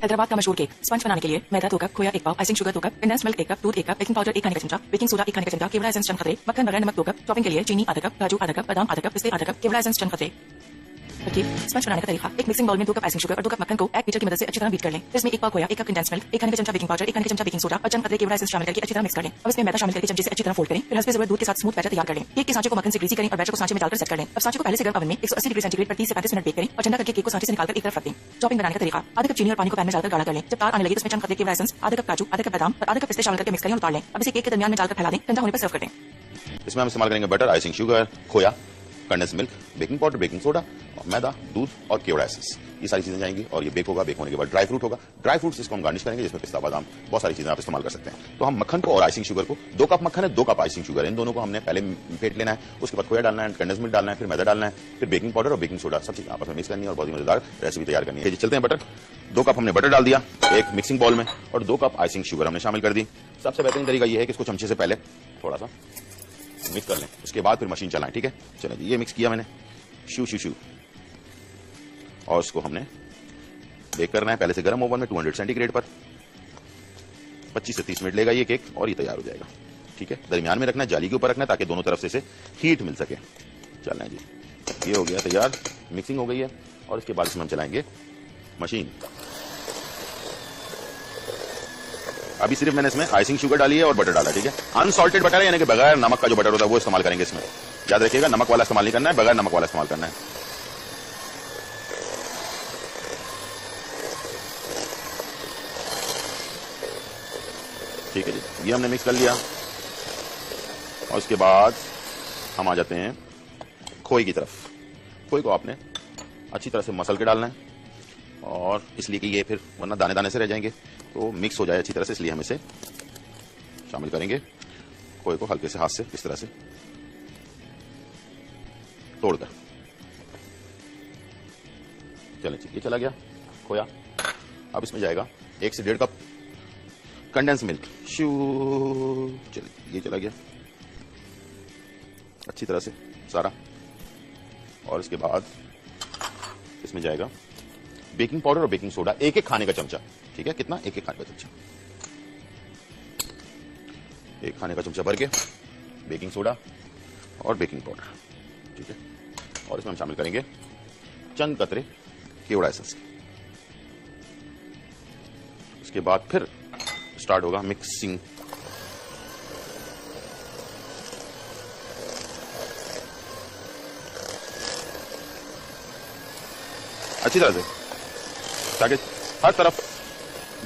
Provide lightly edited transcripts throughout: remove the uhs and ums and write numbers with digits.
हैदराबाद का मशहूर cake sponge बनाने के लिए मैदा 2 कप, खोया 1 पाव, icing sugar 2 cup, condensed milk 1 cup, दूध 1 कप, बेकिंग पाउडर 1 खाने का चमचा, बेकिंग सोडा 1 खाने का चमचा, केवड़ा एसेंस चंद खतरे, मक्खन बगैर नमक 2 कप, टॉपिंग के लिए चीनी आधा कप, काजू आधा कप, बादाम आधा कप, पिस्ते आधा कप, केवड़ा एसेंस चंद खतरे। तरकीब स्पंज बनाने का तरीका। एक मिक्सिंग बाउल में 2 कप आइसिंग शुगर और 2 कप मक्खन को एक बीटर की मदद से अच्छी तरह बीट कर लें। इसमें 1 पाव खोया, 1 कप कंडेंस्ड मिल्क, 1 खाने का चमचा बेकिंग पाउडर, 1 खाने का चमचा बेकिंग सोडा और चंद खतरे केवड़ा एसेंस शामिल करके अच्छी तरह मिक्स कर लें। अब इसमें मैदा शामिल करके चमचे से अच्छी तरह फोल्ड करें। फिर हस्बे जरूरत दूध के साथ स्मूथ बैटर तैयार कर लें। केक के सांचे को मक्खन से ग्रीसी करें और बैटर को सांचे में डालकर सेट कर लें। अब सांचे को पहले से गर्म ओवन में 180 डिग्री सेंटीग्रेड पर 30 से 35 मिनट बेक करें और ठंडा करके केक को सांचे से निकालकर एक तरफ रख दें। टॉपिंग बनाने का तरीका। आधा कप चीनी और पानी को पैन में डालकर गाढ़ा कर लें। जब तार आने लगे तो उसमें चंद खतरे केवड़ा एसेंस, आधा कप काजू, आधा कप बादाम और आधा कप पिस्ते शामिल करके मिक्स करें और उतार लें। अब इसे केक के दरमियान में डालकर फैला दें। ठंडा होने पर सर्व कर दें। इसमें हम इस्तेमाल करेंगे बटर, आइसिंग शुगर, खोया, condense milk, baking powder, baking soda, मैदा, दूध और केवड़ा एसेंस। ये सारी चीजें जाएंगी और ये बेक होगा। बेक होने के बाद ड्राई फ्रूट होगा। ड्राई फ्रूट्स इसको हम गार्निश करेंगे, जिसमें पिस्ता, बादाम, बहुत सारी चीजें आप इस्तेमाल कर सकते हैं। तो हम मक्खन को और आइसिंग शुगर को 2 कप मक्खन है, 2 कप आइसिंग शुगर है, इन दोनों को हमने पहले फेंट लेना है। उसके बाद खोया डालना है, कंडेंस मिल्क डालना है, फिर मैदा डालना है, फिर बेकिंग पाउडर और बेकिंग सोडा, सब चीजें आपस में मिक्स करनी है और बहुत ही मजेदार रेसिपी तैयार करनी है। चलते हैं बटर। 2 कप हमने बटर डाल दिया एक मिक्सिंग बाउल में और 2 कप आइसिंग शुगर हमने शामिल कर दी। सबसे बेहतरीन तरीका यह है कि इसको चमचे से पहले थोड़ा सा मिक्स कर लें, उसके बाद फिर मशीन चलाएं। ठीक है, चलें जी। ये मिक्स किया मैंने, शू शू शू, और उसको हमने बेक करना है पहले से गर्म ओवन में 200 सेंटीग्रेड पर। 25 से 30 मिनट लेगा ये केक और ये तैयार हो जाएगा। ठीक है, दरमियान में रखना है, जाली के ऊपर रखना है ताकि दोनों तरफ से इसे हीट मिल सके। चलना है जी। ये हो गया तैयार, मिक्सिंग हो गई है और इसके बाद इसमें हम चलाएंगे मशीन। अभी सिर्फ मैंने इसमें आइसिंग शुगर डाली है और बटर डाला। ठीक है, अनसॉल्टेड बटर है, यानी कि बगैर नमक का जो बटर होता है वो इस्तेमाल करेंगे इसमें। याद रखिएगा, नमक वाला इस्तेमाल नहीं करना है, बगैर नमक वाला इस्तेमाल करना है। ठीक है जी, ये हमने मिक्स कर लिया और उसके बाद हम आ जाते हैं खोए की तरफ। खोए को आपने अच्छी तरह से मसल के डालना है और इसलिए कि ये फिर वरना दाने दाने से रह जाएंगे, तो मिक्स हो जाए अच्छी तरह से, इसलिए हम इसे शामिल करेंगे। खोए को हल्के से हाथ से इस तरह से तोड़कर। चलें जी, ये चला गया खोया। अब इसमें जाएगा 1 से 1.5 कप कंडेंस मिल्क। शू, चलिए ये चला गया अच्छी तरह से सारा। और इसके बाद इसमें जाएगा बेकिंग पाउडर और बेकिंग सोडा 1-1 खाने का चमचा। ठीक है, कितना? 1-1 खाने का चमचा। 1 खाने का चमचा भर के बेकिंग सोडा और बेकिंग पाउडर। ठीक है, और इसमें हम शामिल करेंगे चंद कतरे केवड़ा एसेंस। उसके बाद फिर स्टार्ट होगा मिक्सिंग। अच्छी तरह से, ताकि हर तरफ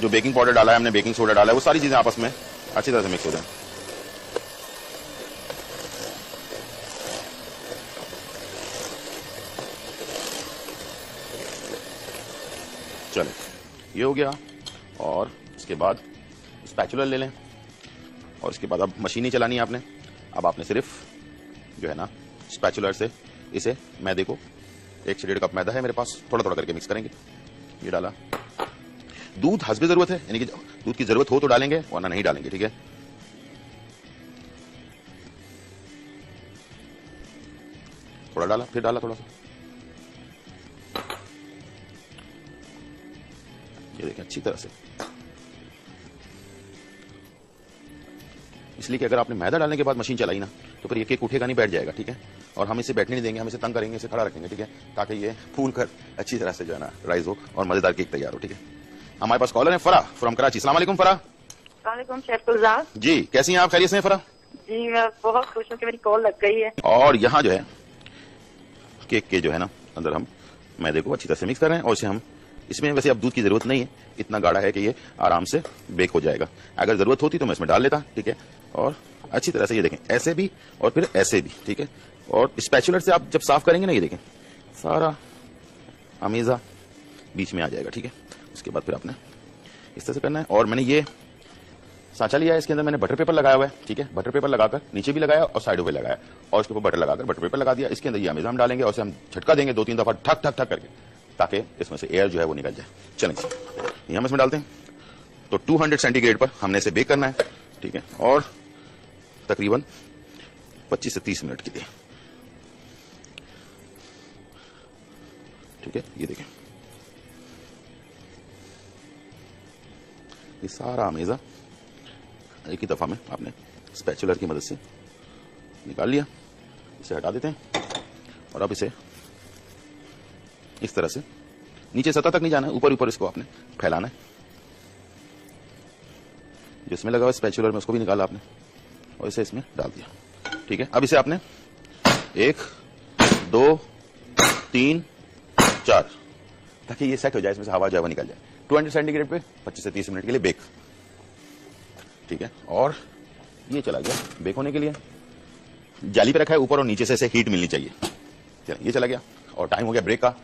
जो बेकिंग पाउडर डाला है हमने, बेकिंग सोडा डाला है, वो सारी चीजें आपस में अच्छी तरह से मिक्स हो जाए। चलो, ये हो गया। और इसके बाद स्पैचुलर ले लें और इसके बाद अब मशीन ही चलानी है आपने। अब आपने सिर्फ जो है ना स्पैचुलर से इसे मैदे को 1 से 1.5 कप मैदा है मेरे पास, थोड़ा थोड़ा करके मिक्स करेंगे। ये डाला। दूध हस्बे जरूरत है, यानी कि दूध की जरूरत हो तो डालेंगे वरना नहीं डालेंगे। ठीक है, थोड़ा डाला, फिर डाला थोड़ा सा। ये देखिए अच्छी तरह से, इसलिए कि अगर आपने मैदा डालने के बाद मशीन चलाई ना तो फिर ये केक उठेगा नहीं, बैठ जाएगा। ठीक है, और हम इसे बैठने नहीं देंगे, हम इसे तंग करेंगे, इसे खड़ा रखेंगे। ठीक है, ताकि ये फूल कर अच्छी तरह से जो है ना राइज हो और मजेदार केक तैयार हो। ठीक है, हमारे पास कॉलर है फरा फ्रॉम कराची। अस्सलाम वालेकुम फरा। वालेकुम शेफ गुलजार जी, कैसी हैं आप? खैरियत से हैं फरा? जी मैं बहुत खुश हूँ कि मेरी कॉल लग गई है। और यहाँ जो है केक के जो है ना अंदर हम मैदे को अच्छी तरह से मिक्स कर रहे हैं और इसे हम, इसमें वैसे अब दूध की जरूरत नहीं है, इतना गाढ़ा है कि ये आराम से बेक हो जाएगा। अगर जरूरत होती तो मैं इसमें डाल लेता। ठीक है, और अच्छी तरह से ये देखें, ऐसे भी और फिर ऐसे भी। ठीक है, और स्पैचुलर से आप जब साफ करेंगे ना, ये देखें सारा अमेजा बीच में आ जाएगा। ठीक है, उसके बाद फिर आपने इस तरह से करना है। और मैंने ये सांचा लिया है, इसके अंदर मैंने बटर पेपर लगाया हुआ है। ठीक है, बटर पेपर लगाकर नीचे भी लगाया और साइडों पे लगाया और उसके ऊपर बटर लगाकर बटर पेपर लगा दिया। इसके अंदर ये अमेजा हम डालेंगे और उसे हम झटका देंगे 2-3 दफा, ठक ठक ठक करके, ताकि इसमें से एयर जो है वो निकल जाए। चलेंगे, ये हम इसमें डालते हैं। तो 200 सेंटीग्रेड पर हमने इसे बेक करना है। ठीक है, और तकरीबन 25 से 30 मिनट के लिए। ठीक है, ये देखें ये सारा अमेज़ा एक ही दफा में आपने स्पैचुलर की मदद से निकाल लिया। इसे हटा देते हैं और अब इसे इस तरह से नीचे सतह तक नहीं जाना है, ऊपर ऊपर इसको आपने फैलाना है। जिसमें लगा हुआ स्पैचुलर में उसको भी निकाला आपने और इसे इसमें डाल दिया। ठीक है, अब इसे आपने 1 2 3 4 ताकि ये सेट हो जाए, इसमें से हवा जो है वो निकल जाए। 200 सेंटीग्रेड पे 25 से 30 मिनट के लिए बेक। ठीक है, और ये चला गया बेक होने के लिए। जाली पे रखा है, ऊपर और नीचे से इसे हीट मिलनी चाहिए। चलिए ये चला गया और टाइम हो गया ब्रेक का।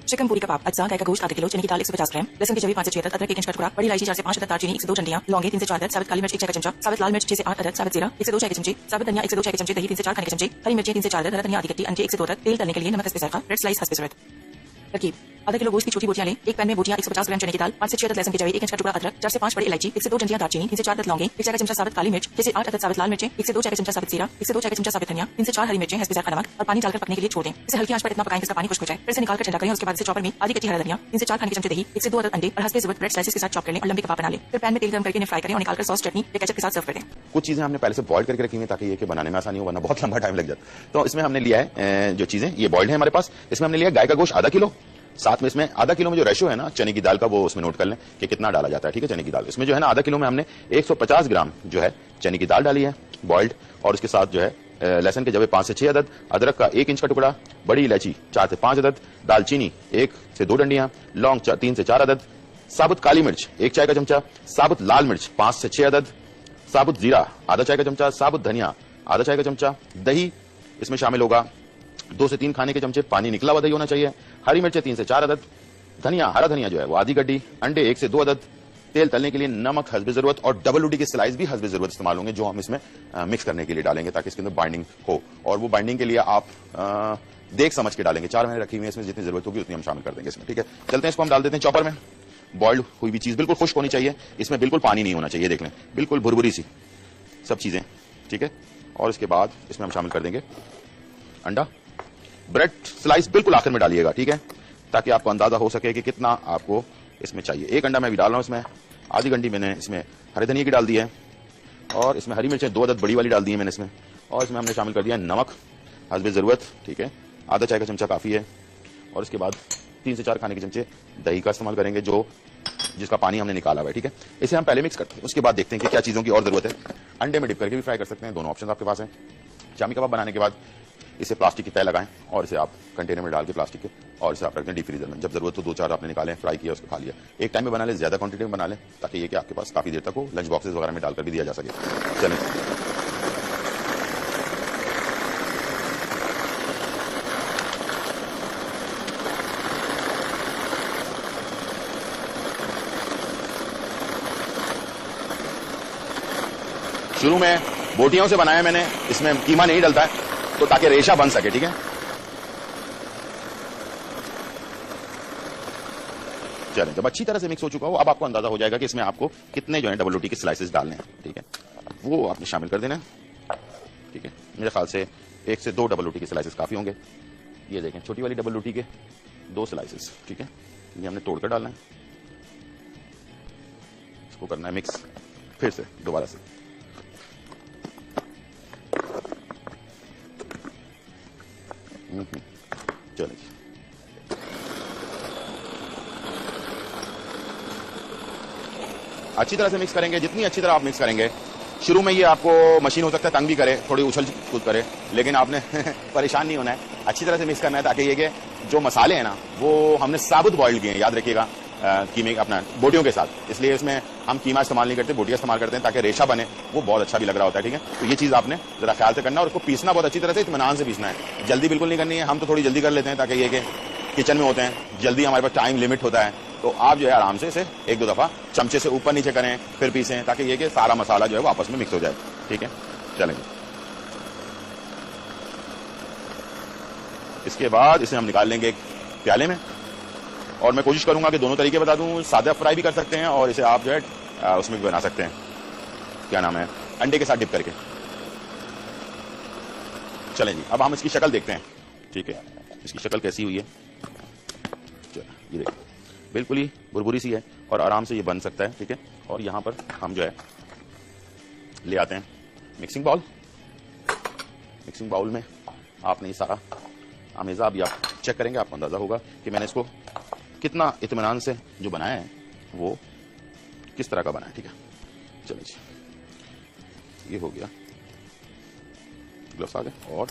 चिकन पूरी कबाब, अज्जा, गाय का गोश्त आधा किलो, चने की दाल 150 ग्राम, लहसुन की जवी 5 से 6 अदरक 1 इंच का टुकड़ा, बड़ी इलायची 4 से 5 अदद, दालचीनी 1 से 2 डंडियां, लौंगे 3 से 4 अदद, साबुत काली मिर्च 1 चाय का चमचा, साबुत लाल मिर्च 6 से 8 अदद, साबुत जीरा 1 से 2 चाय के चमचे, साबुत धनिया 1 से 2 चाय के चमचे, दही 3 से 4 खाने के चमचे, हरी मिर्ची 3 से 4 अदद, हरा धनिया आधी कट्टी, अंडे 1 से 2 अदद, तेल तलने के लिए नमक हस्बे जायका, रेड स्लाइस हस्बे ज़रूरत। तरकीब: आधा किलो गोश्त की छोटी बोटियां लें। एक पैन में बोटियां 150 ग्राम चने की दाल, 5 से 6 अदद लहसुन की जवी, 1 इंच का टुकड़ा अदरक, 4 से 5 बड़ी इलायची, 1 से 2 डंडियां दालचीनी, 3 से 4 अदद लौंगे, 1 चाय का चमचा साबुत काली मिर्च, 6 से 8 अदद साबुत लाल मिर्चें, 1 से 2 चाय का चमचा साबुत जीरा, 1 से 2 चाय का चमचा साबुत धनिया, 3 से 4 हरी मिर्चें, हस्बे जायका नमक और पानी डालकर पकने के लिए छोड़ दें। इसे हल्की आंच पर इतना पकाएं कि इसका पानी खुश्क हो जाए। फिर से निकालकर ठंडा करें। उसके बाद इसे चॉपर में आधी कच्ची हरा धनिया, 3 से 4 खाने के चमचे दही, 1 से 2 अदद अंडे और हस्बे ज़रूरत ब्रेड स्लाइसेस के साथ चॉप कर लें और लंबे कबाब बना लें। फिर पैन में तेल गर्म करके इन्हें फ्राई करें और निकालकर सॉस, चटनी या केचप के साथ सर्व कर दें। कुछ चीजें हमने पहले से बॉइल करके रखी हुई ताकि ये कि बनाने में आसानी हो, वरना बहुत लंबा टाइम लग जाता। तो इसमें हमने लिया है जो चीजें ये बॉइल्ड है हमारे पास। इसमें हमने लिया गाय का गोश्त आधा किलो, साथ में इसमें आधा किलो में जो रेशो है ना चने की दाल का, वो उसमें नोट कर लें कि कितना डाला जाता है। ठीक है, चने की दाल इसमें जो है ना आधा किलो में हमने 150 ग्राम जो है चने की दाल डाली है बॉइल्ड, और उसके साथ जो है लहसुन के जवे 5 से 6 अदद, अदरक का 1 इंच का टुकड़ा, बड़ी इलायची 4 से 5 अदद, दालचीनी 1 से 2 डंडियां, लौंग 3 से 4 अदद, साबुत काली मिर्च 1 चाय का चमचा, साबुत लाल मिर्च 5 से 6 अदद, साबुत जीरा आधा चाय का चमचा, साबुत धनिया आधा चाय का चमचा, दही इसमें शामिल होगा 2 से 3 खाने के चमचे, पानी निकला हुआ दही होना चाहिए, हरी मिर्चें 3 से 4 अदद, धनिया हरा धनिया जो है वो आधी गड्डी, अंडे 1 से 2 अदद, तेल तलने के लिए नमक हस्बे जरूरत, और डबल रोटी की स्लाइस भी हस्बे जरूरत इस्तेमाल होंगे जो हम इसमें मिक्स करने के लिए डालेंगे ताकि इसके अंदर बाइंडिंग हो। और वो बाइंडिंग के लिए आप देख समझ के डालेंगे। 4 मैंने रखी हुई है, इसमें जितनी जरूरत होगी उतनी हम शामिल कर देंगे इसमें। ठीक है, चलते हैं, इसको हम डाल देते हैं चॉपर में। बॉइल्ड हुई भी चीज बिल्कुल खुश्क होनी चाहिए, इसमें बिल्कुल पानी नहीं होना चाहिए। देख लें बिल्कुल भुरभुरी सी सब चीजें। ठीक है, और इसके बाद इसमें हम शामिल कर देंगे अंडा। ब्रेड स्लाइस बिल्कुल आखिर में डालिएगा, ठीक है, ताकि आपको अंदाजा हो सके कि कितना आपको इसमें चाहिए। 1 अंडा मैं भी डाल रहा हूं इसमें, आधी गंडी मैंने इसमें हरे धनिया की डाल दी है, और इसमें हरी मिर्चें 2 अदद बड़ी वाली डाल दी है मैंने इसमें, और इसमें हमने शामिल कर दिया नमक हस्बे जरूरत। ठीक है, आधा चाय का चमचा काफी है, और इसके बाद 3 से 4 खाने के चमचे दही का इस्तेमाल करेंगे जो जिसका पानी हमने निकाला हुआ है। ठीक है, इसे हम पहले मिक्स करते हैं, उसके बाद देखते हैं कि क्या चीजों की और जरूरत है। अंडे में डिप करके भी फ्राई कर सकते हैं, दोनों ऑप्शन आपके पास है। शामी कबाब बनाने के बाद इसे प्लास्टिक की तय लगाएं और इसे आप कंटेनर में डाल के प्लास्टिक के, और इसे आप रख दें डीप फ्रीजर में। जब जरूरत हो 2-4 आपने निकाले, फ्राई किया, उसको खा लिया। एक टाइम में बना ले, ज्यादा क्वांटिटी में बना ले ताकि ये कि आपके पास काफी देर तक हो, लंच बॉक्सेस वगैरह में डालकर भी दिया जा सके। चलें, शुरू में बोटियों से बनाया मैंने, इसमें कीमा नहीं डलता है तो ताकि रेशा बन सके। ठीक है, चलें, जब अच्छी तरह से मिक्स हो चुका हो, अब आपको अंदाजा हो जाएगा कि इसमें आपको कितने जो है डबल रोटी के स्लाइसेस डालने हैं। ठीक है, वो आपने शामिल कर देना है। ठीक है, मेरे ख्याल से 1 से 2 डबल रोटी के स्लाइसेस काफी होंगे। ये देखें, छोटी वाली डबल रोटी के 2 स्लाइसेस। ठीक है, ये हमने तोड़कर डालना है, इसको करना है मिक्स फिर से दोबारा से। चलिए, अच्छी तरह से मिक्स करेंगे। जितनी अच्छी तरह आप मिक्स करेंगे, शुरू में ये आपको मशीन हो सकता है तंग भी करे, थोड़ी उछल कूद करे, लेकिन आपने परेशान नहीं होना है। अच्छी तरह से मिक्स करना है ताकि ये कि जो मसाले हैं ना वो हमने साबुत बॉइल्ड किए हैं, याद रखिएगा, कीमे अपना बोटियों के साथ। इसलिए इसमें हम कीमा इस्तेमाल नहीं करते, बोटियां इस्तेमाल करते हैं ताकि रेशा बने, वो बहुत अच्छा भी लग रहा होता है। ठीक है, तो ये चीज आपने जरा ख्याल से करना, और उसको पीसना बहुत अच्छी तरह से इत्मीनान से पीसना है। जल्दी बिल्कुल नहीं करनी है, हम तो थोड़ी जल्दी कर लेते हैं ताकि ये कि किचन में होते हैं, जल्दी हमारे पास टाइम लिमिट होता है। तो आप जो है आराम से इसे 1-2 दफा चमचे से ऊपर नीचे करें, फिर पीसें, ताकि ये कि सारा मसाला जो है वो आपस में मिक्स हो जाए। ठीक है, चलेंगे, इसके बाद इसे हम निकाल लेंगे एक प्याले में, और मैं कोशिश करूंगा कि दोनों तरीके बता दूं। सादा फ्राई भी कर सकते हैं और इसे आप जो है उसमें भी बना सकते हैं, क्या नाम है, अंडे के साथ डिप करके। चलें जी, अब हम इसकी शक्ल देखते हैं। ठीक है, इसकी शक्ल कैसी हुई है। चलो, ये देखिए बिल्कुल ही बुरबुरी सी है और आराम से ये बन सकता है, ठीक है। और यहाँ पर हम जो है ले आते हैं मिक्सिंग बाउल। मिक्सिंग बाउल में आपने ये सारा अमेज़ा अभी आप चेक करेंगे, आपको अंदाजा होगा कि मैंने इसको कितना इत्मीनान से जो बनाया है वो किस तरह का बना है, ठीक है। चलिए जी, ये हो गया, ग्लव्स आ गए। और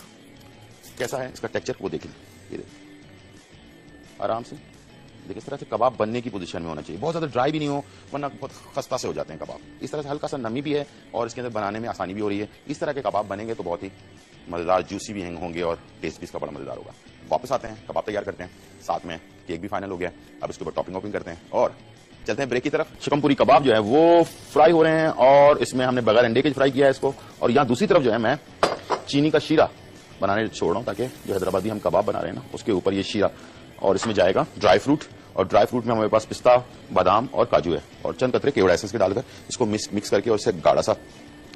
कैसा है इसका टेक्सचर वो देख लें, ये देखिए आराम से देखिए इस तरह से कबाब बनने की पोजीशन में होना चाहिए, बहुत ज़्यादा ड्राई भी नहीं हो वरना बहुत खस्ता से हो जाते हैं कबाब। इस तरह से हल्का सा नमी भी है और इसके अंदर बनाने में आसानी भी हो रही है। इस तरह के कबाब बनेंगे तो बहुत ही मज़ेदार जूसी भी होंगे और टेस्ट भी इसका बड़ा मज़ेदार होगा। वापस आते हैं, कबाब तैयार करते हैं, साथ में केक भी फाइनल हो गया। अब इसके ऊपर टॉपिंग वॉपिंग करते हैं और चलते हैं ब्रेक की तरफ। शिकमपुरी कबाब जो है वो फ्राई हो रहे हैं और इसमें हमने बगैर अंडे के फ्राई किया है इसको। और यहाँ दूसरी तरफ जो है मैं चीनी का शीरा बनाने छोड़ रहा हूँ ताकि जो हैदराबादी हम कबाब बना रहे हैं ना उसके ऊपर ये शीरा, और इसमें जाएगा ड्राई फ्रूट। और ड्राई फ्रूट में हमारे पास पिस्ता, बादाम और काजू है और चंद कतरे केवड़ा एसेंस के डालकर इसको मिक्स करके और इसे गाढ़ा सा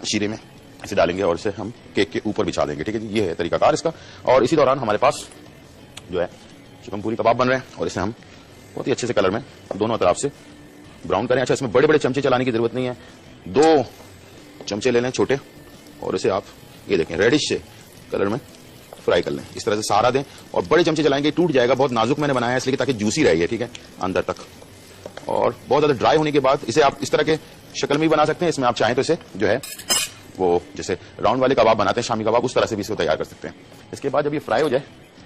शीरे में इसे डालेंगे और इसे हम केक के ऊपर बिछा देंगे, ठीक है। ये है तरीकाकार इसका। और इसी दौरान हमारे पास जो है शिकमपुरी कबाब बन रहे हैं और इसे हम बहुत ही अच्छे से कलर में दोनों तरफ से ब्राउन करें। अच्छा, इसमें बड़े बड़े चमचे चलाने की जरूरत नहीं है, 2 चमचे ले लें छोटे और इसे आप ये देखें रेडिश से कलर में फ्राई कर लें। इस तरह से सहारा दें और बड़े चमचे चलाएंगे, टूट जाएगा। बहुत नाजुक मैंने बनाया है इसलिए ताकि जूसी रहे, ठीक है, अंदर तक। और बहुत ज्यादा ड्राई होने के बाद इसे आप इस तरह के शक्ल में भी बना सकते हैं। इसमें आप चाहें तो इसे जो है वो जैसे राउंड वाले कबाब बनाते हैं शामी कबाब, उस तरह से भी इसको तैयार कर सकते हैं। इसके बाद जब ये फ्राई हो जाए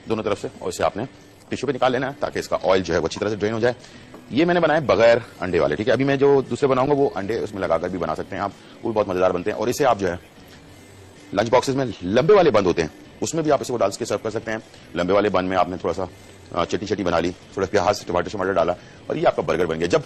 दोनों तरफ से और इसे आपने टिश्यू पे निकाल लेना है ताकि इसका ऑयल जो है वो अच्छी तरह से ड्रेन हो जाए। ये मैंने बनाए बगैर अंडे वाले, ठीक है। अभी मैं जो दूसरे बनाऊंगा वो अंडे उसमें लगाकर भी बना सकते हैं आप, वो भी बहुत मजेदार बनते हैं। और इसे आप जो है लंच बॉक्सेस में लंबे वाले बंद होते हैं उसमें भी आप इसे डाल के सर्व कर सकते हैं। लंबे वाले बन में आपने थोड़ा सा चटनी बना ली, थोड़ा प्याज टमाटर डाला और ये आपका बर्गर बन गया। जब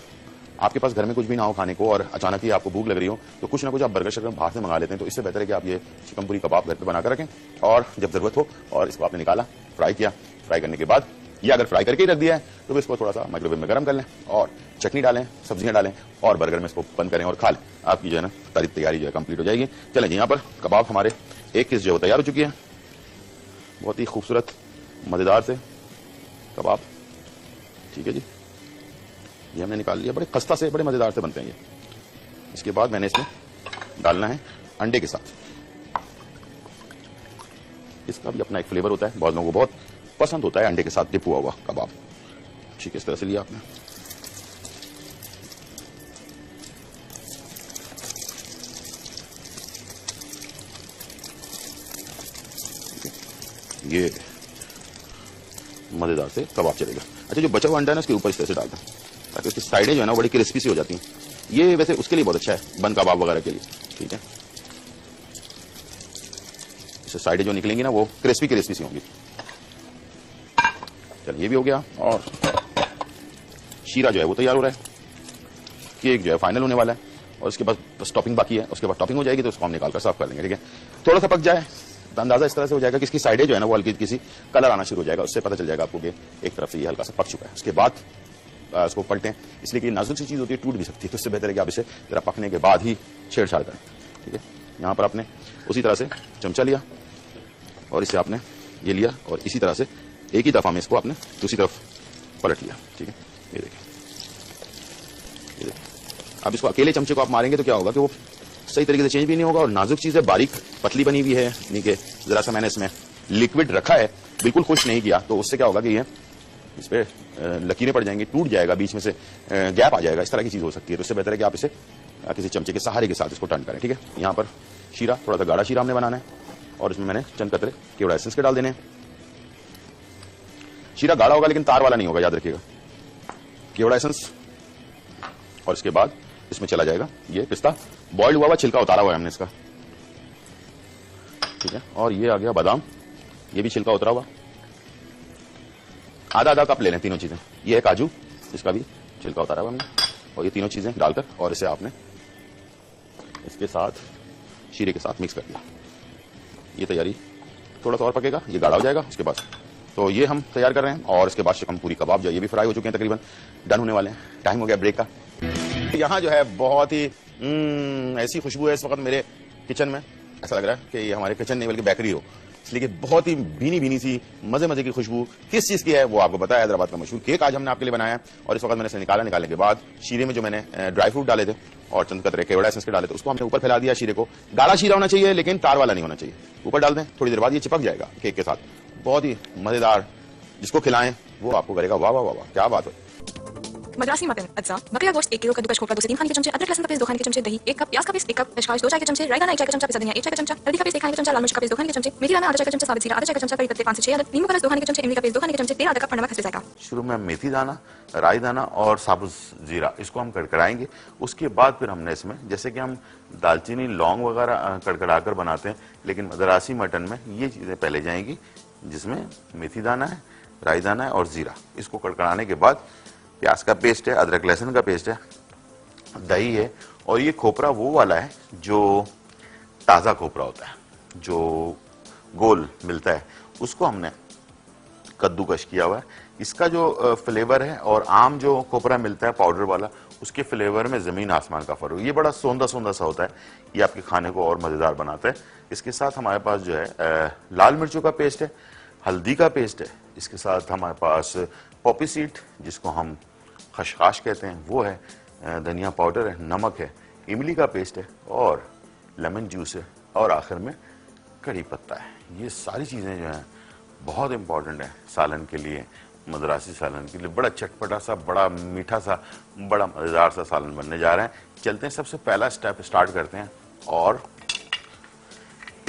आपके पास घर में कुछ भी ना हो खाने को और अचानक ही आपको भूख लग रही हो तो कुछ ना कुछ आप बर्गर शर्गर बाहर से मंगा लेते हैं। तो इससे बेहतर है कि आप ये शिकमपुरी कबाब घर पे बनाकर रखें और जब जरूरत हो और इसको आपने निकाला, फ्राई किया, फ्राई करने के बाद ये अगर फ्राई करके ही रख दिया है तो फिर इसको थोड़ा सा माइक्रोवेव में गर्म कर लें और चटनी डालें, सब्जियां डालें और बर्गर में इसको बंद करें और खा लें। आपकी जो है ना सारी तैयारी जो है कंप्लीट हो जाएगी। चलें जी, यहाँ पर कबाब हमारे एक किस जो है तैयार हो चुकी है, बहुत ही खूबसूरत मजेदार से कबाब, ठीक है जी। ये हमने निकाल लिया, बड़े खस्ता से बड़े मजेदार से बनते हैं ये। इसके बाद मैंने इसमें डालना है अंडे के साथ। इसका भी अपना एक फ्लेवर होता है, बहुत लोगों को बहुत पसंद होता है अंडे के साथ डिप हुआ कबाब, ठीक है। इस तरह से लिया आपने, ये मजेदार से कबाब चलेगा। अच्छा, जो बचा हुआ अंडा है ना उसके ऊपर इस तरह से डालता है ताकि उसकी साइडें जो है ना बड़ी क्रिस्पी सी हो जाती हैं। ये वैसे उसके लिए बहुत अच्छा है, बन कबाब वगैरह के लिए, ठीक है। इससे साइडें जो निकलेंगी ना वो क्रिस्पी सी होंगी। चलिए, ये भी हो गया और शीरा जो है वो तैयार हो रहा है। केक जो है फाइनल होने वाला है और उसके बाद बस टॉपिंग बाकी है। उसके बाद टॉपिंग हो जाएगी तो उसको हम निकाल कर सर्व कर लेंगे, ठीक है। थोड़ा सा पक जाए तो अंदाजा इस तरह से हो जाएगा कि इसकी साइडें जो है ना वो हल्की किसी कलर आना शुरू हो जाएगा, उससे पता चल जाएगा आपको कि एक तरफ से ये हल्का सा पक चुका है। उसके बाद इसको पलटें, इसलिए कि नाजुक सी चीज होती है, टूट भी सकती है, तो इससे बेहतर है कि आप इसे जरा पकने के बाद ही छेड़छाड़ करें, ठीक है। यहाँ पर आपने उसी तरह से चमचा लिया और इसे आपने ये लिया और इसी तरह से एक ही दफा में इसको आपने दूसरी तरफ पलट लिया, ठीक है। ये देखिए, ये देखिए। अब इसको अकेले चमचे को आप मारेंगे तो क्या होगा कि वो सही तरीके से चेंज भी नहीं होगा और नाजुक चीज है, बारीक पतली बनी हुई है, यानी कि जरा सा मैंने इसमें लिक्विड रखा है, बिल्कुल खुश नहीं किया, तो उससे क्या होगा कि ये इस पे लकीरें पड़ जाएंगी, टूट जाएगा, बीच में से गैप आ जाएगा, इस तरह की चीज हो सकती है। तो इससे बेहतर है कि आप इसे किसी चमचे के सहारे के साथ इसको टर्न करें, ठीक है। यहाँ पर शीरा, थोड़ा सा गाढ़ा शीरा हमने बनाना है और इसमें मैंने चंद कतरे केवड़ा एसेंस के डाल देने हैं। शीरा गाढ़ा होगा लेकिन तार वाला नहीं होगा, याद रखिएगा। केवड़ा एसेंस और इसके बाद इसमें चला जाएगा ये पिस्ता, बॉइल्ड हुआ छिलका उतारा हुआ है हमने इसका, ठीक है। और ये आ गया बादाम, ये भी छिलका उतरा हुआ, आधा कप ले लें तीनों चीजें। ये है काजू, इसका भी छिलका उतारा हुआ हमने, और ये तीनों चीजें डालकर और इसे आपने इसके साथ शीरे के साथ मिक्स कर दिया। ये तैयारी थोड़ा सा और पकेगा, ये गाढ़ा हो जाएगा उसके बाद। तो ये हम तैयार कर रहे हैं और इसके बाद शिकमपुरी कबाब जो ये भी फ्राई हो चुके हैं, तकरीबन डन होने वाले हैं। टाइम हो गया ब्रेक का। यहाँ जो है बहुत ही ऐसी खुशबू है इस वक्त मेरे किचन में, ऐसा लग रहा है कि ये हमारे किचन नहीं बल्कि बेकरी हो, इसलिए कि बहुत ही भीनी भीनी सी मजे मजे की खुशबू किस चीज की है वो आपको पता है। हैदराबाद का मशहूर केक आज हमने आपके लिए बनाया है और इस वक्त मैंने इसे निकालने के बाद शीरे में जो मैंने ड्राई फ्रूट डाले थे और चंद कतरे केवड़ा एसेंस के डाले थे उसको हमने ऊपर फैला दिया। शीरे को गाढ़ा शीरा होना चाहिए लेकिन तार वाला नहीं होना चाहिए। ऊपर डाल दें, थोड़ी देर बाद ये चिपक जाएगा केक के साथ, बहुत ही मजेदार। जिसको खिलाएं वो आपको करेगा वाह वाह वाह वाह, क्या बात है। मद्रासी मटन अज्जा बकरा गोश्त 1 किलो, कद्दूकस खोपरा 2 से 3 खाने के चमचे, अदरक लहसुन का पेस्ट 2 खाने के चमचे, दही 1 कप, प्याज का पेस्ट 1 कप, खसखस 2 चाय के चमचे, रायता 1 चाय का चमचा, पिसा धनिया 1 चाय का चमचा, हल्दी का पेस्ट 1 खाने के चमचा, लाल मिर्च का पेस्ट 2 खाने के चमचे, मेथी दाना आधा चाय का चमचा, साबित जीरा आधा चाय का चमचा, कड़ी पत्ते 5 से 6 अदद, नींबू का रस 2 खाने के चमचे, इमली का पेस्ट 2 खाने के चमचे, तेल आधा कप, नमक हस्बे जायका। शुरू में मेथी दाना, राई दाना और साबुत जीरा इसको हम कड़कड़ाएंगे। उसके बाद फिर हमने इसमें जैसे कि हम दालचीनी लौंग वगैरह कड़कड़ा कर बनाते हैं, लेकिन मद्रासी मटन में ये चीजें पहले जाएंगी, जिसमें मेथी दाना है, राई दाना है और जीरा। इसको कड़कड़ाने के बाद प्याज का पेस्ट है, अदरक लहसुन का पेस्ट है, दही है और ये खोपरा वो वाला है जो ताजा खोपरा होता है, जो गोल मिलता है, उसको हमने कद्दूकश किया हुआ है। इसका जो फ्लेवर है और आम जो खोपरा मिलता है पाउडर वाला, उसके फ्लेवर में जमीन आसमान का फर्क है। ये बड़ा सौंदा सौंदा सा होता है, ये आपके खाने को और मजेदार बनाता है। इसके साथ हमारे पास जो है लाल मिर्चों का पेस्ट है, हल्दी का पेस्ट है, इसके साथ हमारे पास पॉपी सीड जिसको हम खसखस कहते हैं वो है, धनिया पाउडर है, नमक है, इमली का पेस्ट है और लेमन जूस है और आखिर में कड़ी पत्ता है। ये सारी चीजें जो हैं बहुत इंपॉर्टेंट है सालन के लिए, मद्रासी सालन के लिए। बड़ा चटपटा सा, बड़ा मीठा सा, बड़ा मजेदार सा सालन बनने जा रहा है। चलते हैं, सबसे पहला स्टेप स्टार्ट करते हैं और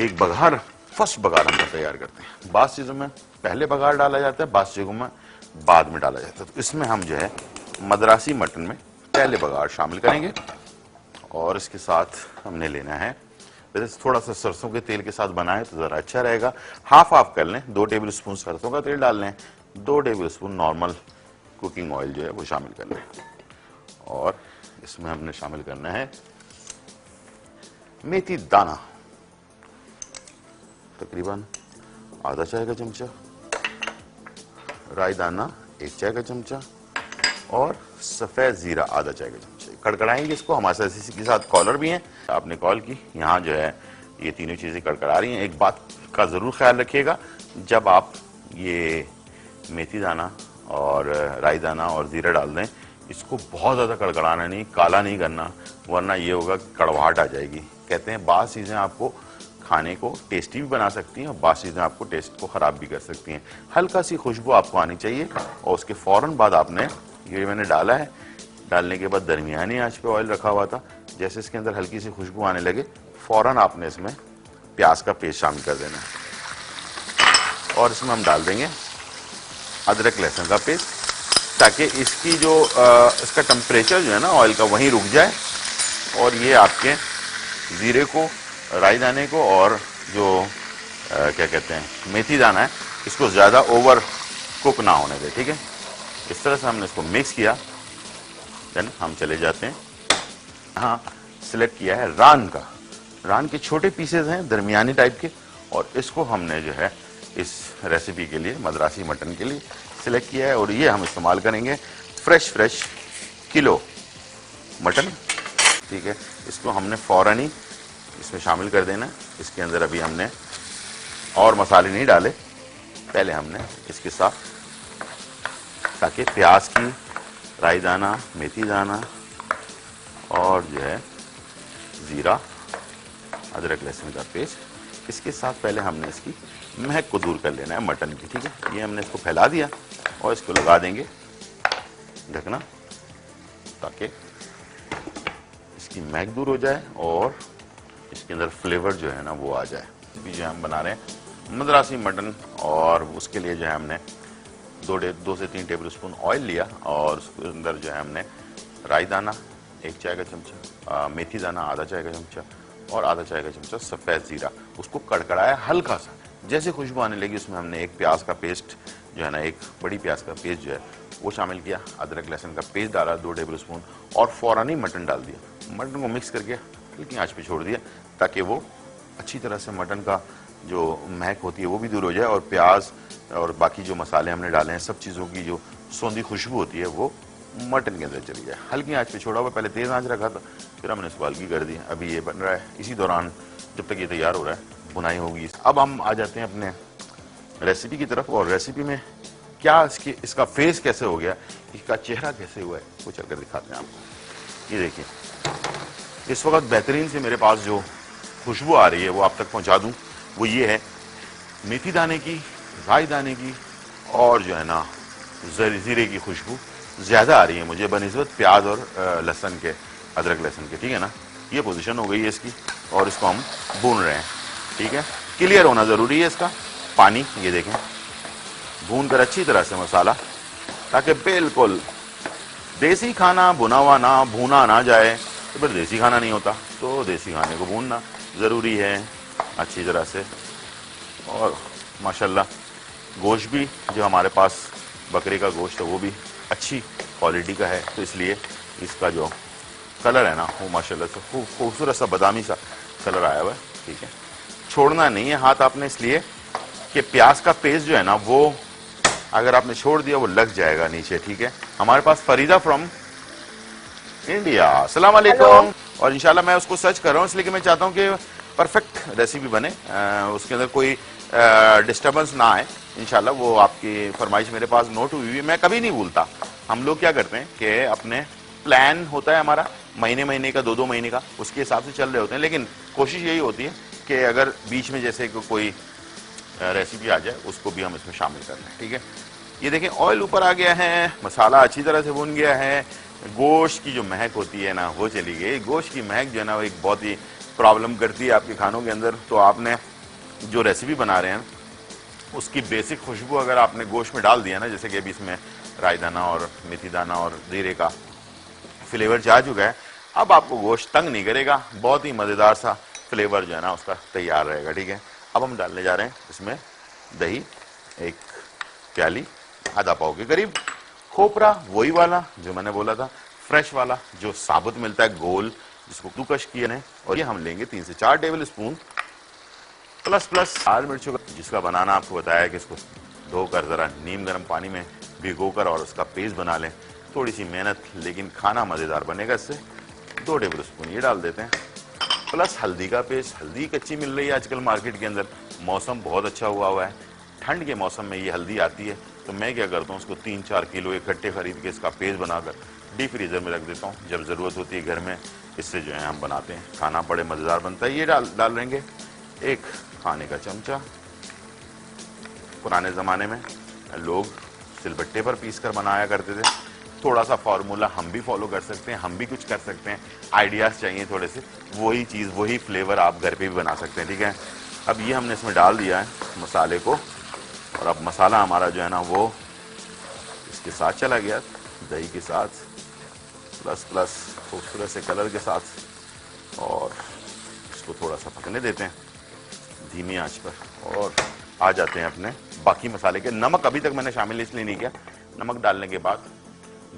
एक बघार, फर्स्ट बघार हम तैयार करते हैं। बास चीजों में पहले बघार डाला जाता है, बास चीजों में बाद में डाला जाता है। तो इसमें हम जो है मद्रासी मटन में पहले बघार शामिल करेंगे और इसके साथ हमने लेना है, वैसे थोड़ा सा सरसों के तेल के साथ बनाए तो जरा अच्छा रहेगा। हाफ हाफ कर लें, 2 टेबल स्पून सरसों का तेल डाल लें, 2 table spoon normal cooking oil जो है वो शामिल कर लें और इसमें हमने शामिल करना है मेथी दाना, तकरीबन आधा चाय का चमचा, राई दाना 1 चाय का चमचा और सफेद जीरा आधा चाय का चमचा। कड़कड़ाएंगे इसको। हमारे साथ इसी के साथ कॉलर भी हैं, आपने कॉल की, यहाँ जो है ये तीनों चीजें कड़कड़ा रही हैं। एक बात का जरूर ख्याल रखिएगा, जब आप ये मेथी दाना और राई दाना और जीरा डाल दें, इसको बहुत ज्यादा कड़कड़ाना नहीं, काला नहीं करना, वरना ये होगा कड़वाहट आ जाएगी। कहते हैं बास चीजें आपको खाने को टेस्टी भी बना सकती हैं और बास चीजें आपको टेस्ट को खराब भी कर सकती हैं। हल्का सी खुशबू आपको आनी चाहिए और उसके फौरन बाद आपने ये मैंने डाला है, डालने के बाद दरमियानी आंच पे ऑयल रखा हुआ था, जैसे इसके अंदर हल्की सी खुशबू आने लगे फौरन आपने इसमें प्याज का पेस्ट शामिल कर देना है और इसमें हम डाल देंगे अदरक लहसुन का पेस्ट, ताकि इसकी जो इसका टेम्परेचर जो है ना ऑयल का वहीं रुक जाए और ये आपके जीरे को, राई दाने को और जो क्या कहते हैं मेथी दाना है, इसको ज्यादा ओवर कुक ना होने दे। ठीक है, इस तरह से हमने इसको मिक्स किया। देन हम चले जाते हैं, हाँ सिलेक्ट किया है रान का, रान के छोटे पीसेज हैं दरमियानी टाइप के और इसको हमने जो है इस रेसिपी के लिए, मद्रासी मटन के लिए सिलेक्ट किया है और ये हम इस्तेमाल करेंगे फ्रेश किलो मटन। ठीक है, इसको हमने फौरन ही इसमें शामिल कर देना है। इसके अंदर अभी हमने और मसाले नहीं डाले, पहले हमने इसके साथ, ताकि प्याज की, राई दाना, मेथी दाना और जो है जीरा, अदरक लहसुन का पेस्ट, इसके साथ पहले हमने इसकी महक को दूर कर लेना है मटन की। ठीक है, ये हमने इसको फैला दिया और इसको लगा देंगे ढकना, ताकि इसकी महक दूर हो जाए और इसके अंदर फ्लेवर जो है ना वो आ जाए। अभी जो हम बना रहे हैं मद्रासी मटन और उसके लिए जो है हमने 2 से 3 टेबल स्पून ऑयल लिया और उसके अंदर जो है हमने राई दाना 1 चाय का चमचा, मेथी दाना आधा चाय का चमचा और आधा चाय का चमचा सफ़ेद जीरा, उसको कड़कड़ाया हल्का सा। जैसे खुशबू आने लगी उसमें हमने एक प्याज का पेस्ट जो है ना, एक बड़ी प्याज का पेस्ट जो है वो शामिल किया, अदरक लहसुन का पेस्ट डाला 2 टेबल स्पून और फौरन ही मटन डाल दिया। मटन को मिक्स करके हल्की आंच पे छोड़ दिया ताकि वो अच्छी तरह से मटन का जो महक होती है वो भी दूर हो जाए और प्याज और बाकी जो मसाले हमने डाले हैं सब चीज़ों की जो सौंधी खुशबू होती है वो मटन के अंदर चली जाए। हल्की आंच पे छोड़ा हुआ, पहले तेज़ आंच रखा था, फिर हमने इसको हल्की कर दी। अभी ये बन रहा है, इसी दौरान जब तक ये तैयार हो रहा है भुनाई होगी। अब हम आ जाते हैं अपने रेसिपी की तरफ, और रेसिपी में क्या इसका फेस कैसे हो गया, इसका चेहरा कैसे हुआ है, वो चलकर दिखाते हैं आपको। ये देखिए, इस वक्त बेहतरीन से मेरे पास जो खुशबू आ रही है वो आप तक पहुंचा दूं, वो ये है मेथी दाने की, राई दाने की, और जो है ना जीरे की खुशबू ज्यादा आ रही है मुझे बनिस्बत प्याज और लहसुन के, अदरक लहसुन के, ठीक है ना। ये पोजीशन हो गई है इसकी, और इसको हम भून रहे हैं, ठीक है। क्लियर होना जरूरी है इसका पानी, ये देखें, भून कर अच्छी तरह से मसाला, ताकि बिल्कुल देसी खाना भुना हुआ ना, भूना ना जाए तो फिर देसी खाना नहीं होता। तो देसी खाने को भूनना जरूरी है अच्छी तरह से। और माशाल्लाह गोश्त भी जो हमारे पास बकरे का गोश्त है वो भी अच्छी क्वालिटी का है, तो इसलिए इसका जो कलर है ना वो माशाल्लाह से खूबसूरत सा बादामी सा कलर आया हुआ है, ठीक है। छोड़ना नहीं है हाथ आपने, इसलिए कि प्याज का पेस्ट जो है ना वो अगर आपने छोड़ दिया वो लग जाएगा नीचे, ठीक है। हमारे पास फरीदा फ्रॉम इंडिया, अस्सलाम वालेकुम। और इंशाल्लाह मैं उसको सर्च कर रहा हूँ, इसलिए कि मैं चाहता हूँ कि परफेक्ट रेसिपी बने, उसके अंदर कोई डिस्टर्बेंस ना आए। इंशाल्लाह वो आपकी फरमाइश मेरे पास नोट हुई हुई, मैं कभी नहीं भूलता। हम लोग क्या करते हैं कि अपने प्लान होता है हमारा महीने का, 2-2 महीने का, उसके हिसाब से चल रहे होते हैं, लेकिन कोशिश यही होती है कि अगर बीच में जैसे कोई रेसिपी आ जाए उसको भी हम इसमें शामिल कर लें, ठीक है। ये देखें, ऑयल ऊपर आ गया है, मसाला अच्छी तरह से भुन गया है, गोश्त की जो महक होती है ना वो चली गई। गोश्त की महक जो है ना वो एक बहुत ही प्रॉब्लम करती है आपके खानों के अंदर। तो आपने जो रेसिपी बना रहे हैं उसकी बेसिक खुशबू अगर आपने गोश्त में डाल दिया ना, जैसे कि अभी इसमें राई दाना और मेथी दाना और जीरे का फ्लेवर जा चुका है, अब आपको गोश्त तंग नहीं करेगा, बहुत ही मज़ेदार सा फ्लेवर जो है ना उसका तैयार रहेगा, ठीक है। अब हम डालने जा रहे हैं इसमें दही, 1 प्याली, आधा पाव के करीब, खोपरा वही वाला जो मैंने बोला था, फ्रेश वाला जो साबुत मिलता है, गोल, जिसको कद्दूकस किए हैं, और ये हम लेंगे 3 से 4 टेबल स्पून, प्लस लाल मिर्चों का, जिसका बनाना आपको बताया कि इसको धोकर जरा नीम गर्म पानी में भिगोकर और उसका पेस्ट बना लें। थोड़ी सी मेहनत, लेकिन खाना मज़ेदार बनेगा इससे। 2 टेबल स्पून ये डाल देते हैं, प्लस हल्दी का पेस्ट। हल्दी कच्ची मिल रही है आजकल मार्केट के अंदर, मौसम बहुत अच्छा हुआ है, ठंड के मौसम में ये हल्दी आती है, तो मैं क्या करता हूँ उसको 3-4 किलो इकट्ठे खरीद के इसका पेस्ट बनाकर डीप फ्रीजर में रख देता हूँ। जब ज़रूरत होती है घर में, इससे जो है हम बनाते हैं, खाना बड़े मज़ेदार बनता है। ये डाल देंगे 1 खाने का चमचा। पुराने ज़माने में लोग सिलबट्टे पर पीस कर बनाया करते थे, थोड़ा सा फार्मूला हम भी फॉलो कर सकते हैं, हम भी कुछ कर सकते हैं। आइडियाज़ चाहिए थोड़े से, वही चीज़ वही फ्लेवर आप घर पे भी बना सकते हैं, ठीक है। अब ये हमने इसमें डाल दिया है मसाले को, और अब मसाला हमारा जो है ना वो इसके साथ चला गया, दही के साथ, प्लस खूबसूरत से कलर के साथ, और इसको थोड़ा सा पकने देते हैं धीमी आंच पर। और आ जाते हैं अपने बाकी मसाले के। नमक अभी तक मैंने शामिल इसलिए नहीं किया, नमक डालने के बाद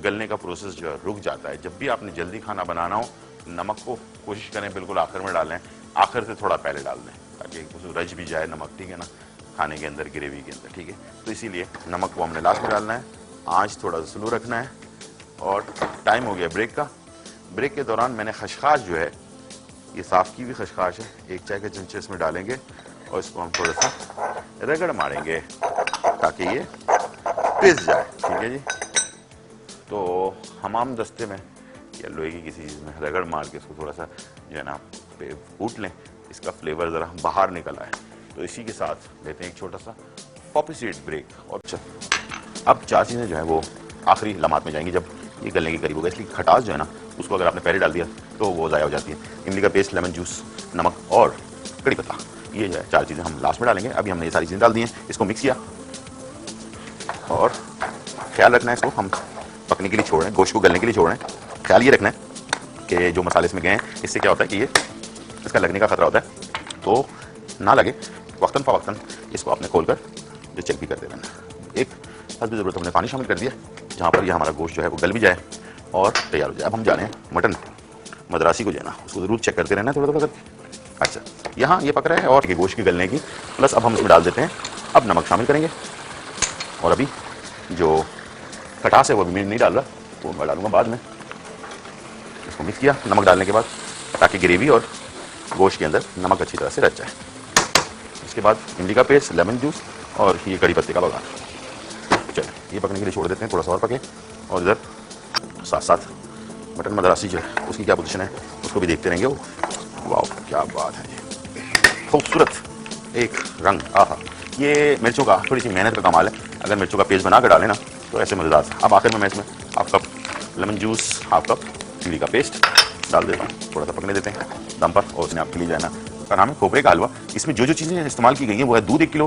गलने का प्रोसेस जो है रुक जाता है। जब भी आपने जल्दी खाना बनाना हो, नमक को कोशिश करें बिल्कुल आखिर में डालें, आखिर से थोड़ा पहले डाल दें, ताकि उसमें रच भी जाए नमक, ठीक है ना, खाने के अंदर, ग्रेवी के अंदर, ठीक है। तो इसीलिए नमक को हमने लास्ट में डालना है, आंच थोड़ा सा स्लो रखना है। और टाइम हो गया ब्रेक का। ब्रेक के दौरान मैंने खशखाश जो है, ये साफ़ की हुई खशखाश है, 1 चाय के चमचे इसमें डालेंगे, और इसको हम थोड़ा सा रगड़ मारेंगे ताकि ये पिस जाए, ठीक है जी। तो हमाम दस्ते में या लोहे की किसी चीज़ में रगड़ मार के इसको थोड़ा सा जो है ना कूट लें, इसका फ्लेवर ज़रा बाहर निकल आए। तो इसी के साथ लेते हैं एक छोटा सा पॉपी सीड ब्रेक। और अब 4 चीज़ें जो है वो आखिरी लम्हात में जाएंगी, जब ये गलने के करीब होगा, इसलिए खटास जो है ना उसको अगर आपने पहले डाल दिया तो वो ज़ाया हो जाती है। इमली का पेस्ट, लेमन जूस, नमक और कड़ी पत्ता, ये जो है 4 चीज़ें हम लास्ट में डालेंगे। अभी हमने ये सारी चीज़ें डाल दी हैं, इसको मिक्स किया, और ख्याल रखना है इसको हम पकने के लिए छोड़ रहे हैं, गोश्त को गलने के लिए छोड़ रहे हैं। ख्याल ये रखना है कि जो मसाले इसमें गए हैं, इससे क्या होता है कि ये इसका लगने का खतरा होता है, तो ना लगे वक्तन फ़वक्तन इसको आपने खोल कर जो चेक भी कर देना। एक हस्ब ज़रूरत हमने पानी शामिल कर दिया, जहाँ पर ये हमारा गोश्त जो है वो गल भी जाए और तैयार हो जाए। अब हम जा रहे हैं मटन मद्रासी को जो है ना उसको ज़रूर चेक करते रहना थोड़ा करके। अच्छा, यहाँ ये पक रहा है और ये गोश्त की गलने की, प्लस अब हम इसमें डाल देते हैं, अब नमक शामिल करेंगे, और अभी जो खटास है वो भी नहीं डाल रहा, वो मैं डालूंगा बाद में। इसको मिक्स किया नमक डालने के बाद, ताकि ग्रेवी और गोश्त के अंदर नमक अच्छी तरह से रच जाए। उसके बाद इमली का पेस्ट, लेमन जूस और ये कड़ी पत्ते का बघार। चलिए ये पकने के लिए छोड़ देते हैं, थोड़ा सा और पके। और इधर साथ साथ मटन मद्रासी जो है उसकी क्या पोजीशन है उसको भी देखते रहेंगे। वाह क्या बात है, खूबसूरत एक रंग। आहा, ये मिर्चों का थोड़ी सी मेहनत का कमाल है। अगर मिर्चों का पेस्ट बना कर डालें ना तो ऐसे मज़ेदार था। अब आखिर में मैं इसमें half cup lemon juice, half cup chilli का पेस्ट डाल देता हूँ, थोड़ा सा पकने देते हैं दम पर। और उसने आपके लिए जाना का नाम है खोपरे का हलवा। इसमें जो जो चीज़ें इस्तेमाल की गई हैं वो है दूध 1 किलो,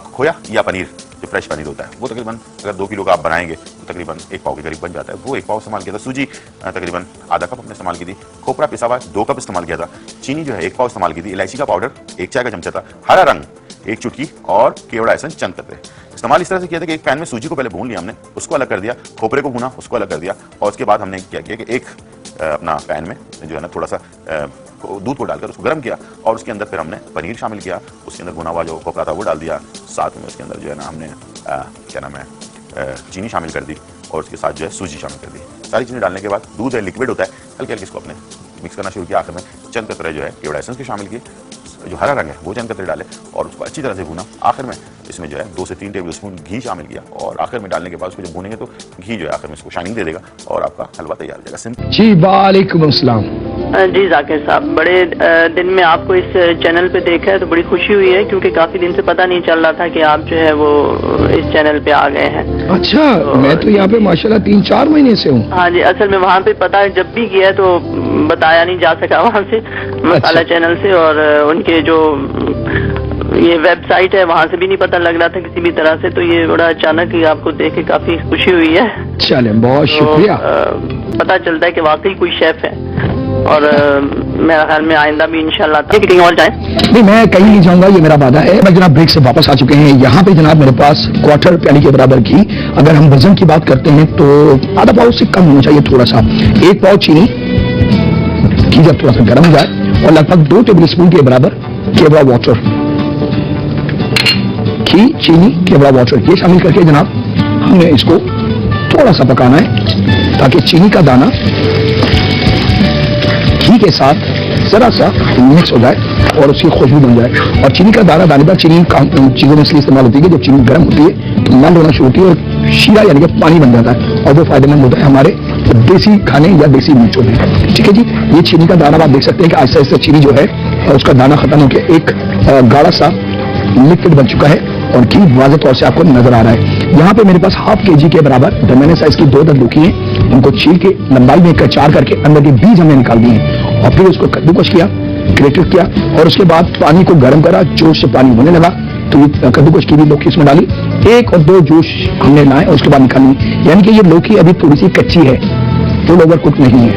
खोया या पनीर जो फ्रेश पनीर होता है वो तकरीबन अगर 2 किलो का आप बनाएंगे तो तकरीबन 1 पाव के करीब बन जाता है, वो 1 पाव इस्तेमाल किया था। सूजी तकरीबन आधा कप हमने इस्तेमाल की थी। खोपरा पिसा हुआ 2 कप इस्तेमाल किया था। चीनी जो है 1 पाव इस्तेमाल की थी। इलायची का पाउडर 1 चाय का चमचा था। हरा रंग 1 चुटकी और केवड़ा एसेंस चंद कतरे। इस्तेमाल इस तरह से किया था कि एक पैन में सूजी को पहले भून लिया हमने, उसको अलग कर दिया, खोपरे को भूना, उसको अलग कर दिया। और उसके बाद हमने क्या किया कि एक अपना पैन में जो है ना थोड़ा सा दूध को डालकर उसको गर्म किया और उसके अंदर फिर हमने पनीर शामिल किया, उसके अंदर भुना हुआ जो खोपरा था वो डाल दिया, साथ में उसके अंदर जो है ना हमने क्या नाम है चीनी शामिल कर दी और उसके साथ जो है सूजी शामिल कर दी। सारी चीज़ें डालने के बाद दूध है लिक्विड होता है, हल्के हल्के इसको अपने मिक्स करना शुरू किया। आखिर में चंद कतरे जो है केवड़ा एसेंस के शामिल किए, जो हरा रंग है वो चंद कतरे डाले और उसको अच्छी तरह से भुना। आखिर में इसमें जो है 2 से 3 टेबल स्पून घी शामिल किया और आखिर में डालने के बाद उसको जब भूनेंगे तो घी जो है आखिर में इसको शाइनिंग दे देगा और आपका हलवा तैयार हो जाएगा। सिंपल। जी वालेकुम अस्सलाम। जी जाकिर साहब, बड़े दिन में आपको इस चैनल पे देखा है तो बड़ी खुशी हुई है, क्योंकि काफी दिन से पता नहीं चल रहा था कि आप जो है वो इस चैनल पे आ गए हैं। अच्छा, मैं तो यहाँ पे माशाल्लाह 3-4 महीने से हूँ। हाँ जी, असल में वहाँ पे पता जब भी किया तो बताया नहीं जा सका वहाँ से मसाला चैनल से, और उनके जो ये वेबसाइट है वहाँ से भी नहीं पता लग रहा था किसी भी तरह से। तो ये बड़ा अचानक ही आपको देख के काफी खुशी हुई है। चले बहुत शुक्रिया। पता चलता है कि वाकई कोई शेफ है और मेरा ख्याल में आइंदा भी इंशाल्लाह कहीं और जाए। नहीं, मैं कहीं नहीं जाऊंगा, ये मेरा वादा है। मैं जनाब ब्रेक से वापस आ चुके हैं। यहाँ पे जनाब मेरे पास क्वार्टर प्याली के बराबर घी, अगर हम वजन की बात करते हैं तो आधा पाव से कम होना चाहिए थोड़ा सा। 1 पाव चीनी, घी जब थोड़ा सा गर्म हो जाए और लगभग 2 टेबल स्पून के बराबर केवड़ा वाटर, घी चीनी केवड़ा वाटर ये शामिल करके जनाब हमने इसको थोड़ा सा पकाना है ताकि चीनी का दाना घी के साथ जरा सा मिक्स हो जाए और उसकी खुशबू बन जाए। और चीनी का दाना दानेदार चीनी चीजों में इसलिए इस्तेमाल होती है कि जब चीनी गर्म होती है तो मंद होना शुरू होती है और शीरा यानी कि पानी बन जाता है और वो फायदेमंद होता है हमारे देसी खाने या देसी मिर्चों में। ठीक है जी, ये चीनी का दाना आप देख सकते हैं कि आहिस्ता आहिस्ता चीनी जो है उसका दाना खत्म होकर एक गाढ़ा सा लिक्विड बन चुका है और घी वाज़ेह तौर से आपको नजर आ रहा है। यहाँ पे मेरे पास ½ kg के बराबर दरमियाने साइज की 2 लौकी हैं, उनको छील के लंबाई में कचार करके अंदर के बीज हमने निकाल दिए हैं और फिर उसको कद्दूकस किया, ग्रेटेड किया और उसके बाद पानी को गर्म करा, जोश से पानी होने लगा तो ये कद्दूकस की भी लौकी इसमें डाली, 1 और 2 जोश हमने लाए और उसके बाद निकाली। यानी कि ये लौकी अभी थोड़ी सी कच्ची है, फुल ओवर कुक नहीं है।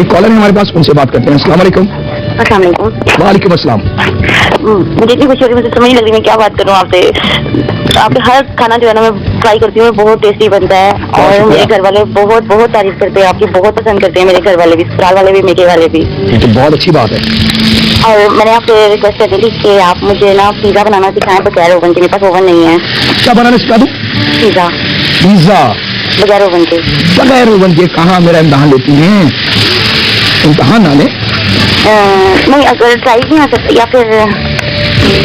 एक कॉलर है हमारे पास, उनसे बात करते हैं। अस्सलाम वालेकुम। वालेकुम अस्सलाम। मुझे इतनी खुशी हो रही है, मुझे समझ नहीं लग रही मैं क्या बात करूं आपसे। आपके हर खाना जो है ना मैं ट्राई करती हूँ, बहुत टेस्टी बनता है और मेरे घर वाले बहुत बहुत तारीफ करते हैं आपकी, बहुत पसंद करते हैं मेरे घर वाले भी, ससुराल वाले भी, मेके वाले भी। ये तो बहुत अच्छी बात है। और मैंने आपसे रिक्वेस्ट कर दी थी कि आप मुझे ना पिज्जा बनाना सिखाएं बगैर ओवन के, मेरे पास ओवन नहीं है। क्या बनाना सिखा दूं? पिज्जा पिज्जा बगैर ओवन के। बगैर ओवन के कहाँ मेरा इम्तहान लेती हैं? इम्तहान ना ले। नहीं, अगर ट्राई नहीं आ सकती या फिर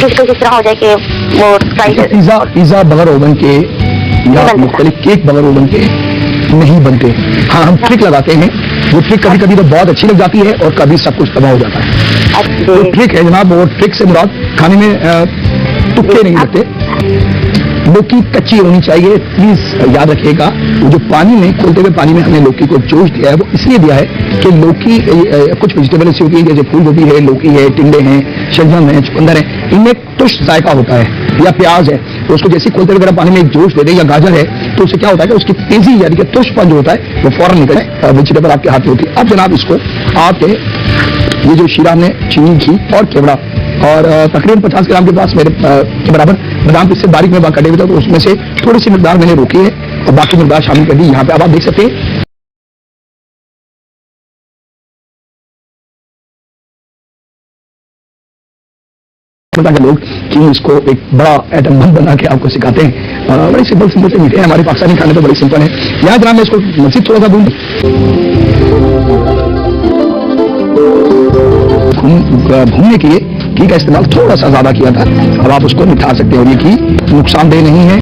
किस तरह हो जाए कि वो ट्राई कर। पिज्जा बगैर ओवन के या मुख्तलिफ केक बगैर ओवन के नहीं बनते। हाँ, हम ट्रिक लगाते हैं, वो ट्रिक कभी कभी तो बहुत अच्छी लग जाती है और कभी सब कुछ तबाह हो जाता है। तो ट्रिक है जनाब, वो ट्रिक से मुराद खाने में तुक्के नहीं लगते, लौकी कच्ची होनी चाहिए। प्लीज याद रखिएगा, वो जो पानी में खोलते हुए पानी में हमने लौकी को जोश दिया है वो इसलिए दिया है कि लौकी कुछ वेजिटेबल ऐसी होती है जैसे फूल गोभी है, लौकी है, टिंडे हैं, शलजम है, चुकंदर है, इनमें तुष्ट जायका होता है, या प्याज है, तो उसको जैसे खोलते हुए अगर पानी में एक जोश दे दे, या गाजर है तो उससे क्या होता है कि उसकी तेजी यानी कि तुष्टपन जो होता है वो फौरन निकले, वेजिटेबल आपके हाथ में होती है। अब जनाब इसको आपके ये जो शीरा में चीनी, घी और केवड़ा और तकरीबन 50 ग्राम के पास मेरे के बराबर बादाम इससे बारीक में कटे हुए थे, तो उसमें से थोड़ी सी मिकदार मैंने रोकी है और बाकी मिकदार शामिल कर दी। यहाँ पे अब आप देख सकते हैं लोग कि इसको एक बड़ा आइटम बम बना के आपको सिखाते हैं। बड़ी सिंपल से मीठे हैं, हमारे पाकिस्तानी खाने तो बड़ी सिंपल है। यहाँ जनाब मैं इसको मजीद थोड़ा सा भूनने के लिए घी का इस्तेमाल थोड़ा सा ज्यादा किया था, अब आप उसको निठार सकते हैं। और ये घी नुकसानदेह नहीं है।